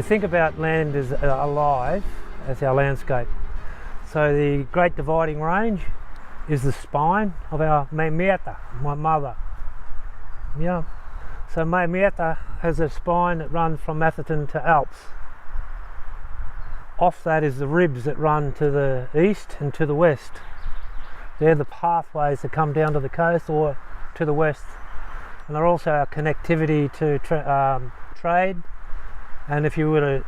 think about land as alive as our landscape. So the Great Dividing Range is the spine of our Meimieta, my mother. Yeah. So Meimieta has a spine that runs from Atherton to Alps. Off that is the ribs that run to the east and to the west. They're the pathways that come down to the coast or to the west. And they're also our connectivity to trade. And if you were to,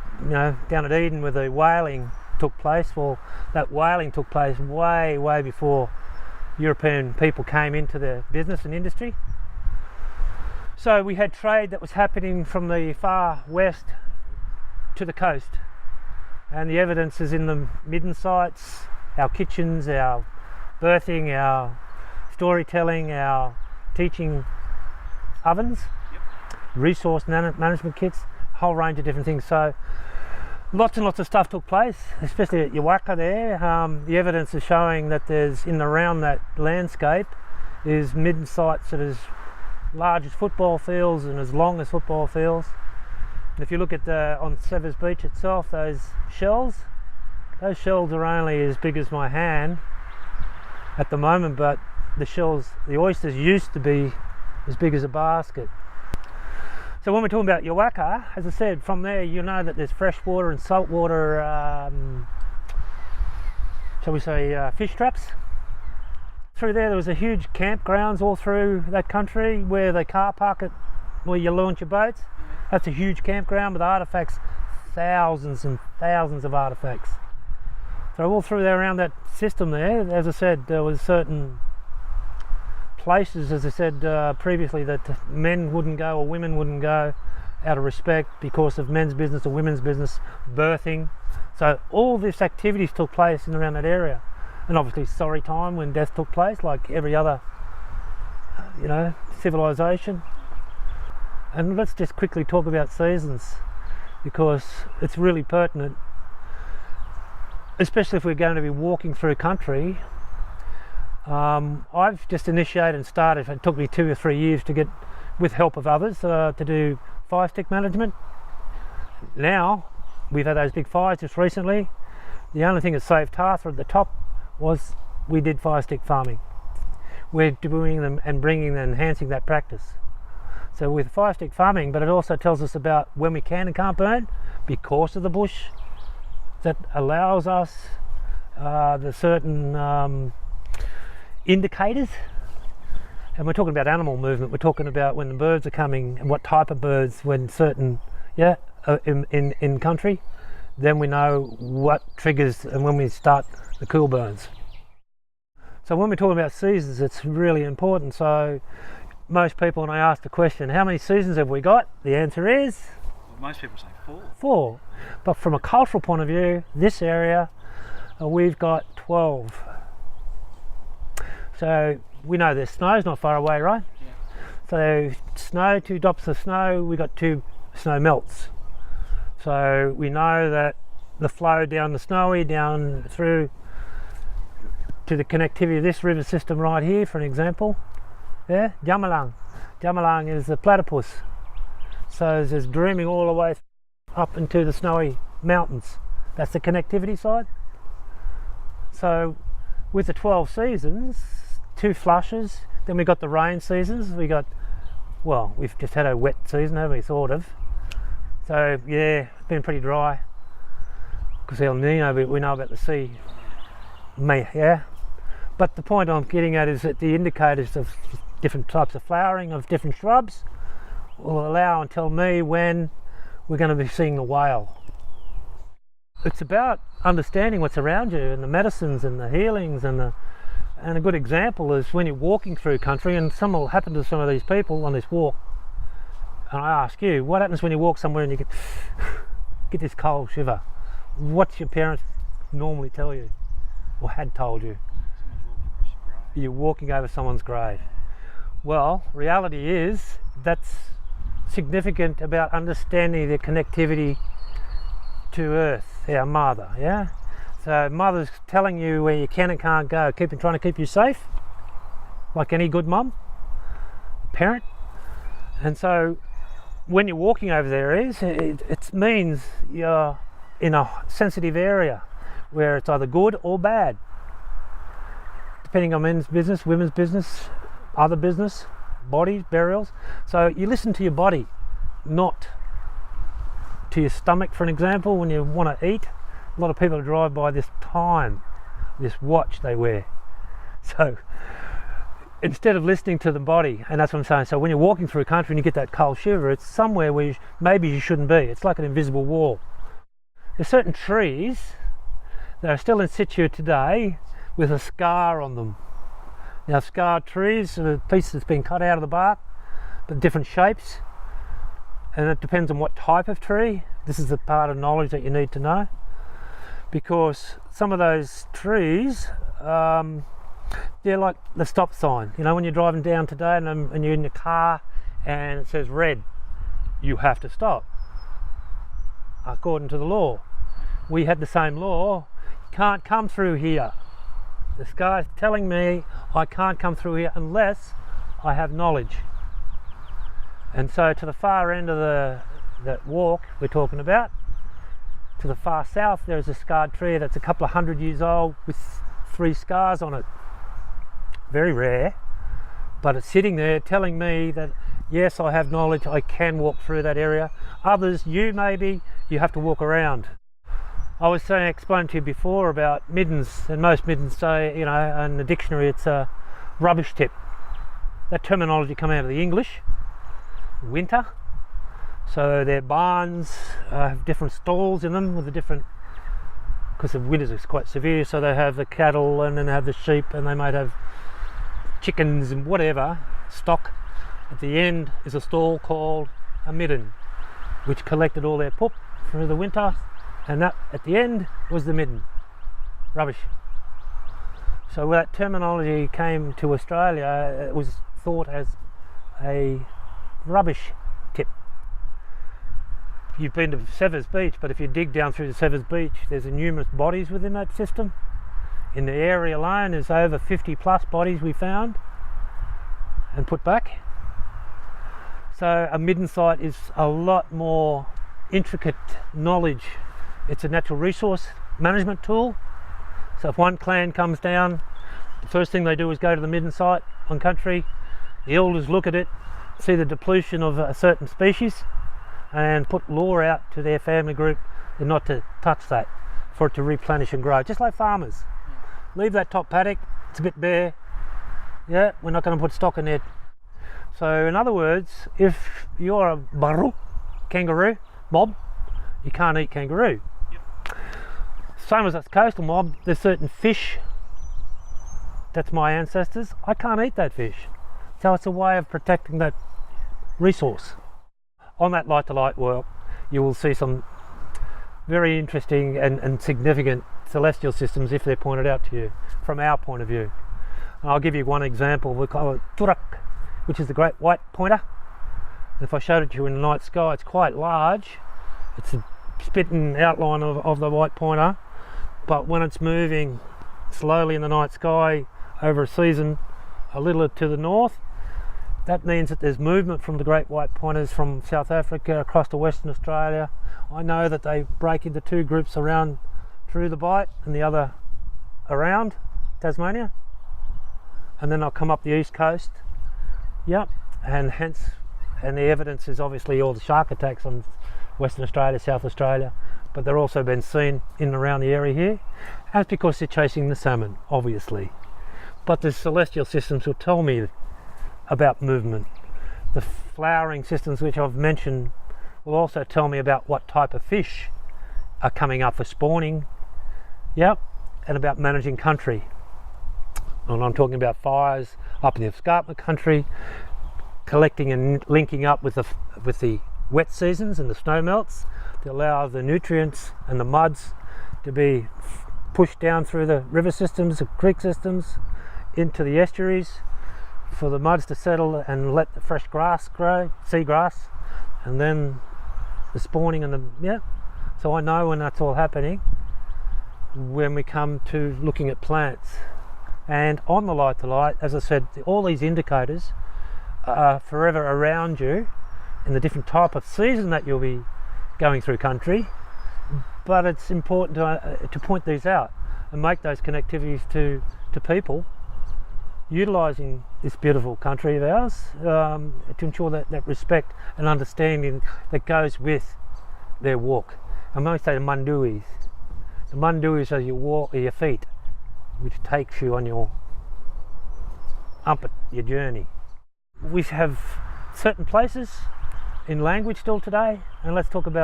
down at Eden where the whaling took place, well, that whaling took place way, way before European people came into the business and industry. So we had trade that was happening from the far west to the coast. And the evidence is in the midden sites, our kitchens, our birthing, our storytelling, our teaching ovens, resource management kits, a whole range of different things. So lots and lots of stuff took place, especially at Yuwaka there. The evidence is showing that there's in and around that landscape is midden sites that is large as football fields and as long as football fields. And if you look at on Severs Beach itself, those shells are only as big as my hand at the moment, but the oysters used to be as big as a basket. So when we're talking about Yuwaka, as I said, from there you know that there's freshwater and saltwater, shall we say, fish traps. Through there was a huge campgrounds all through that country where they car park it, where you launch your boats. That's a huge campground with artefacts, thousands and thousands of artefacts. So all through there around that system there, as I said, there was certain places, as I said previously, that men wouldn't go or women wouldn't go out of respect because of men's business or women's business, birthing. So all this activities took place in and around that area. And obviously sorry time when death took place, like every other, civilization. And let's just quickly talk about seasons, because it's really pertinent, especially if we're going to be walking through country. I've just initiated and started, it took me 2 or 3 years to get, with help of others, to do fire stick management. Now, we've had those big fires just recently. The only thing that saved Tartha at the top was we did fire stick farming. We're doing them and enhancing that practice. So with fire stick farming, but it also tells us about when we can and can't burn because of the bush. That allows us the certain indicators. And we're talking about animal movement. We're talking about when the birds are coming and what type of birds, when certain, in country, then we know what triggers and when we start the cool burns. So when we're talking about seasons, it's really important. So most people, when I ask the question, how many seasons have we got? The answer is? Well, most people say 4. 4. But from a cultural point of view, this area, we've got 12. So we know there's snow's not far away, right? Yeah. So snow, 2 drops of snow, we got 2 snow melts. So we know that the flow down the Snowy, down through to the connectivity of this river system right here, for an example. Yeah, Jamalang. Jamalang is the platypus. So there's grooming all the way up into the Snowy Mountains. That's the connectivity side. So with the 12 seasons, 2 flushes, then we got the rain seasons. We've just had a wet season, haven't we, sort of. So yeah, it's been pretty dry. Because El Nino, we know about the sea. Yeah. But the point I'm getting at is that the indicators of different types of flowering of different shrubs will allow and tell me when we're going to be seeing the whale. It's about understanding what's around you and the medicines and the healings and a good example is when you're walking through country, and some will happen to some of these people on this walk, and I ask you, what happens when you walk somewhere and you get this cold shiver? What's your parents normally tell you or had told you? You're walking over someone's grave. Well, reality is that's significant about understanding the connectivity to Earth, our mother, yeah? So mother's telling you where you can and can't go, trying to keep you safe, like any good mum, parent. And so when you're walking over there it means you're in a sensitive area where it's either good or bad, depending on men's business, women's business, other business, bodies, burials. So you listen to your body, not to your stomach. For an example, when you want to eat, a lot of people drive by this time, this watch they wear. So instead of listening to the body, and that's what I'm saying, so when you're walking through a country and you get that cold shiver, it's somewhere where maybe you shouldn't be. It's like an invisible wall. There's certain trees that are still in situ today with a scar on them. Now, scarred trees are a piece that's been cut out of the bark, but different shapes, and it depends on what type of tree. This is the part of knowledge that you need to know, because some of those trees, they're like the stop sign. You know, when you're driving down today and you're in the car and it says red, you have to stop according to the law. We had the same law. You can't come through here. This guy's telling me I can't come through here unless I have knowledge. And so to the far end of that walk we're talking about, to the far south, there's a scarred tree that's a couple of 100 years old with 3 scars on it. Very rare, but it's sitting there telling me that yes, I have knowledge, I can walk through that area. Others, you have to walk around. I was explaining to you before about middens, and most middens say, you know, in the dictionary it's a rubbish tip. That terminology come out of the English, winter. So their barns have different stalls in them with the different, because the winters is quite severe, so they have the cattle and then they have the sheep and they might have chickens and whatever, stock. At the end is a stall called a midden, which collected all their poop through the winter, and that at the end was the midden. Rubbish. So when that terminology came to Australia, it was thought as a rubbish tip. You've been to Severs Beach, but if you dig down through the Severs Beach, there's numerous bodies within that system. In the area alone, there's over 50 plus bodies we found and put back. So a midden site is a lot more intricate knowledge. It's a natural resource management tool. So if one clan comes down, the first thing they do is go to the midden site on country. The elders look at it, see the depletion of a certain species, and put law out to their family group not to touch that, for it to replenish and grow, just like farmers. Leave that top paddock, it's a bit bare, yeah, we're not going to put stock in there. So in other words, if you're a baru, kangaroo mob, you can't eat kangaroo. Yep. Same as that coastal mob, there's certain fish, that's my ancestors, I can't eat that fish. So it's a way of protecting that resource. On that light to light work, you will see some very interesting and significant celestial systems if they're pointed out to you from our point of view. And I'll give you one example. We call it turak, which is the great white pointer. And if I showed it to you in the night sky, it's quite large. It's a spitting outline of the white pointer, but when it's moving slowly in the night sky over a season a little to the north, that means that there's movement from the great white pointers from South Africa across to Western Australia. I know that they break into 2 groups around through the Bight and the other around Tasmania, and then I'll come up the east coast. Yep, and the evidence is obviously all the shark attacks on Western Australia, South Australia, but they're also been seen in and around the area here. And it's because they're chasing the salmon, obviously. But the celestial systems will tell me about movement. The flowering systems which I've mentioned will also tell me about what type of fish are coming up for spawning, yep, and about managing country. And I'm talking about fires up in the escarpment country, collecting and linking up with the wet seasons and the snow melts to allow the nutrients and the muds to be pushed down through the river systems, the creek systems, into the estuaries, for the muds to settle and let the fresh grass grow, seagrass, and then the spawning and so I know when that's all happening when we come to looking at plants. And on the light to light, as I said, all these indicators are forever around you, in the different type of season that you'll be going through country, but it's important to point these out and make those connectivities to people utilising this beautiful country of ours, to ensure that respect and understanding that goes with their walk. And when I say the manduis are your walk, your feet, which takes you on your journey. We have certain places in language still today, and let's start with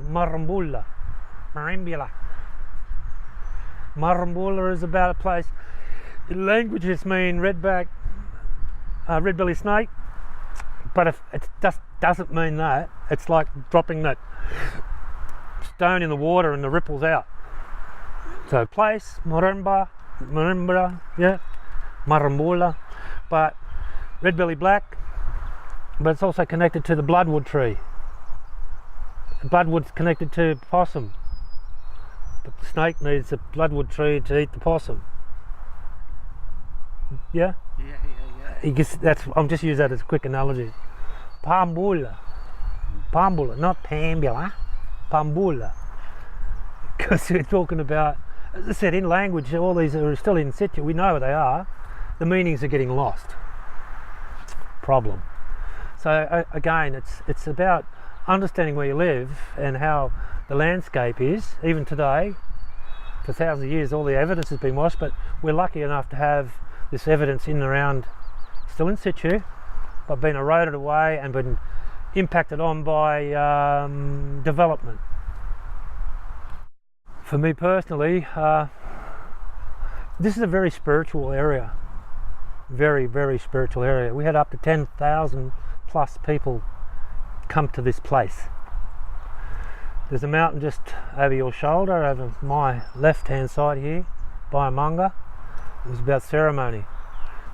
Marambula. Marambula is about a place. In language it's mean red-belly snake, but if it just doesn't mean that, it's like dropping that stone in the water and the ripples out. So place, Marambula, yeah, Marambula, but red-belly black, but it's also connected to the bloodwood tree. Bloodwood's connected to possum, but the snake needs the bloodwood tree to eat the possum. Yeah? Yeah. I'm just using that as a quick analogy. Pambula, not Pambula, Pambula. Because we're talking about, as I said, in language, all these are still in situ. We know what they are. The meanings are getting lost. Problem. So again, it's about understanding where you live and how the landscape is. Even today, for thousands of years, all the evidence has been washed, but we're lucky enough to have this evidence in and around, still in situ, but been eroded away and been impacted on by development. For me personally, this is a very spiritual area. Very, very spiritual area. We had up to 10,000 plus people come to this place. There's a mountain just over your shoulder, over my left hand side here, by Amanga. It was about ceremony.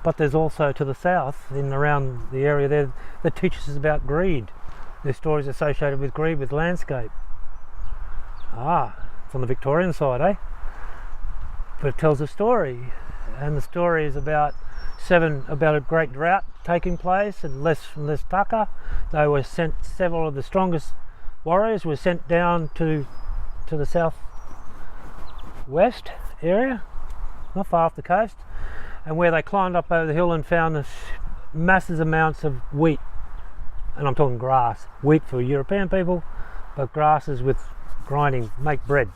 But there's also to the south, in around the area there, that teaches us about greed. There's stories associated with greed, with landscape. It's on the Victorian side, eh? But it tells a story, and the story is about a great drought taking place and less taka. They were sent, several of the strongest warriors were sent down to the south west area, not far off the coast, and where they climbed up over the hill and found this massive amounts of wheat, and I'm talking grass, wheat for European people, but grasses with grinding, make bread.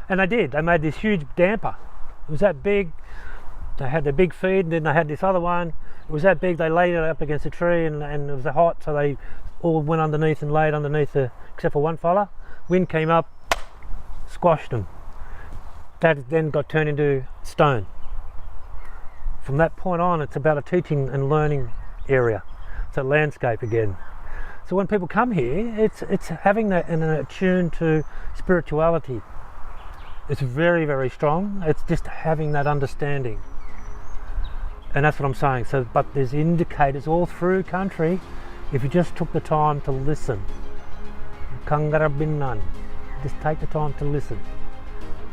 And they made this huge damper. It was that big. They had the big feed, and then they had this other one. It was that big, they laid it up against a tree, and it was hot, so they all went underneath and laid underneath, except for one fella. Wind came up, squashed them. That then got turned into stone. From that point on, it's about a teaching and learning area. It's a landscape again. So when people come here, it's having that and attuned to spirituality. It's very, very strong. It's just having that understanding. And that's what I'm saying. So, but there's indicators all through country if you just took the time to listen. Kangarabinan. Just take the time to listen.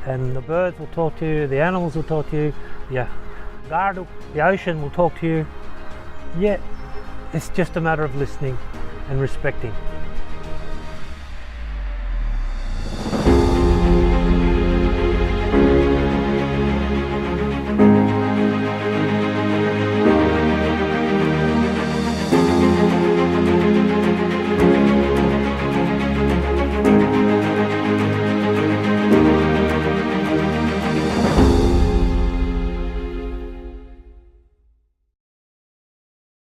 And the birds will talk to you, the animals will talk to you, the ocean will talk to you. Yeah, it's just a matter of listening and respecting.